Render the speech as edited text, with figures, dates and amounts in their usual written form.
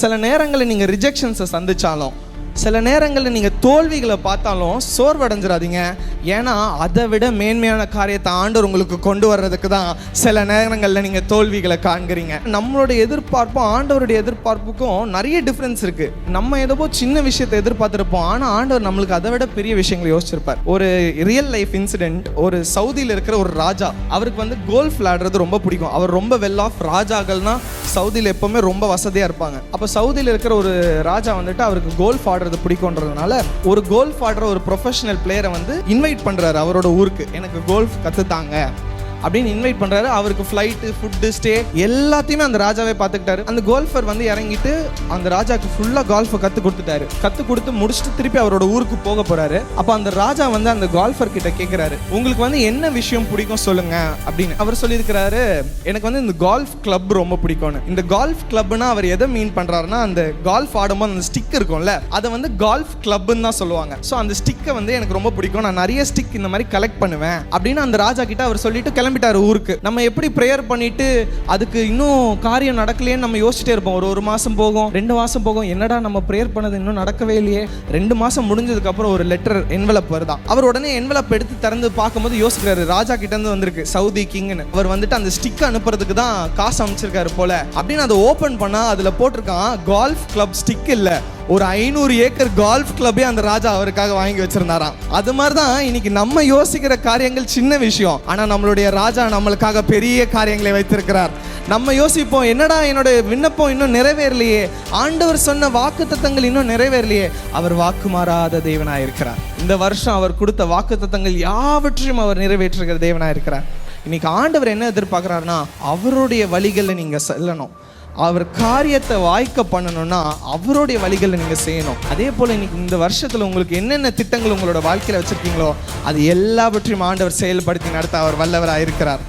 சில நேரங்களில் நீங்கள் ரிஜெக்ஷன்ஸை சந்திச்சாலும், சில நேரங்களில் நீங்கள் தோல்விகளை பார்த்தாலும் சோர்வடைஞ்சிடாதீங்க. ஏன்னா அதை விட மேன்மையான காரியத்தை ஆண்டவர் உங்களுக்கு கொண்டு வர்றதுக்கு தான் சில நேரங்களில் நீங்கள் தோல்விகளை காண்கிறீங்க. நம்மளுடைய எதிர்பார்ப்பும் ஆண்டவருடைய எதிர்பார்ப்புக்கும் நிறைய டிஃப்ரென்ஸ் இருக்குது. நம்ம ஏதோ சின்ன விஷயத்தை எதிர்பார்த்துருப்போம், ஆனால் ஆண்டவர் நம்மளுக்கு அதை விட பெரிய விஷயங்களை யோசிச்சிருப்பார். ஒரு ரியல் லைஃப் இன்சிடென்ட். ஒரு சவுதியில் இருக்கிற ஒரு ராஜா, அவருக்கு கோல்ஃப் விளையாடுறது ரொம்ப பிடிக்கும். அவர் ரொம்ப வெல் ஆஃப். ராஜாக்கள்னா சவுதியில் எப்போவுமே ரொம்ப வசதியாக இருப்பாங்க. அப்போ சவுதியில் இருக்கிற ஒரு ராஜா அவருக்கு கோல்ஃப் ஆடுறது பிடிக்கும்ன்றதுனால ஒரு கோல்ஃப் ஆடுற ஒரு ப்ரொஃபஷனல் பிளேயரை இன்வைட் பண்றாரு அவரோட ஊருக்கு. எனக்கு கோல்ஃப் கத்துத்தாங்க அப்படின்னு இன்வைட் பண்றாரு. அவருக்கு ஃப்ளைட்டு, ஃபுட்டு, ஸ்டே எல்லாத்தையுமே அந்த ராஜாவே பார்த்துக்கிட்டாரு. அந்த கோல்ஃபர் இறங்கிட்டு அந்த ராஜாக்கு ஃபுல்லாக கோல்ஃபை கற்றுக் கொடுத்துட்டாரு. கற்றுக் கொடுத்து முடிச்சுட்டு திருப்பி அவரோட ஊருக்கு போக போறாரு. அப்போ அந்த ராஜா அந்த கோல்ஃபர் கிட்ட கேட்குறாரு, உங்களுக்கு என்ன விஷயம் பிடிக்கும் சொல்லுங்க அப்படின்னு. அவர் சொல்லியிருக்கிறாரு, எனக்கு இந்த கோல்ஃப் கிளப் ரொம்ப பிடிக்கும்னு. இந்த கோல்ஃப் கிளப்னா அவர் எதை மீன் பண்றாருன்னா, அந்த கோல்ஃப் ஆடும்போது அந்த ஸ்டிக் இருக்கும்ல, அதை கோல்ஃப் கிளப்னு தான் சொல்லுவாங்க. ஸோ அந்த ஸ்டிக்கை எனக்கு ரொம்ப பிடிக்கும், நான் நிறைய ஸ்டிக் இந்த மாதிரி கலெக்ட் பண்ணுவேன் அப்படின்னு அந்த ராஜா கிட்ட அவர் சொல்லிட்டு கிளம்பிட்டாரு ஊருக்கு. நம்ம எப்படி ப்ரேயர் பண்ணிட்டு அதுக்கு இன்னும் காரியம் நடக்கலையேன்னு நம்ம யோசிச்சுட்டே இருப்போம். ஒரு மாசம் போகும், 2 மாசம் போகும், என்னடா நம்ம ப்ரேயர் பண்ணது இன்னும் நடக்கவே இல்லையே. 2 மாசம் முடிஞ்சதுக்கு அப்புறம் ஒரு லெட்டர் என்வலப் வருதான். அவர் உடனே என்வலப் எடுத்து திறந்து பார்க்கும்போது யோசிக்கிறாரு, ராஜா கிட்ட இருந்து வந்திருக்கு, சவுதி கிங்னு. அவர் அந்த ஸ்டிக் அனுப்புறதுக்கு தான் காசு அமைச்சிருக்காரு போல அப்படின்னு அதை ஓபன் பண்ணா அதுல போட்டிருக்கான், கோல்ஃப் கிளப் ஸ்டிக் இல்ல, ஒரு 500 ஏக்கர் கோல்ஃப் கிளப்பே அந்த ராஜா அவருக்காக வாங்கி வச்சிருந்தாராம். அது மாதிரிதான் இன்னைக்கு நம்ம யோசிக்கிற காரியங்கள் சின்ன விஷயம், ஆனா நம்மளுடைய ராஜா நம்மளுக்காக பெரிய காரியங்களை வைத்திருக்கிறார். நம்ம யோசிப்போம், என்னடா என்னோட விண்ணப்பம் இன்னும் நிறைவேறலையே, ஆண்டவர் சொன்ன வாக்குத்தத்தங்கள் இன்னும் நிறைவேறலையே. அவர் வாக்கு மாறாத தேவனாய் இருக்கிறார். இந்த வருஷம் அவர் கொடுத்த வாக்குத்தத்தங்கள் யாவற்றையும் அவர் நிறைவேற்றுகிற தேவனாய் இருக்கிறார். இன்னைக்கு ஆண்டவர் என்ன எதிர்பார்க்கிறாருன்னா, அவருடைய வழிகளில் நீங்க செல்லணும். அவர் காரியத்தை வாய்க்க பண்ணணும்னா அவருடைய வழிகளை நீங்கள் செய்யணும். அதே போல் இன்னைக்கு இந்த வருஷத்தில் உங்களுக்கு என்னென்ன திட்டங்கள் உங்களோட வாழ்க்கையில் வச்சுருக்கீங்களோ அது எல்லாவற்றையும் ஆண்டவர் செயல்படுத்தி நடத்த அவர் வல்லவராக இருக்கிறார்.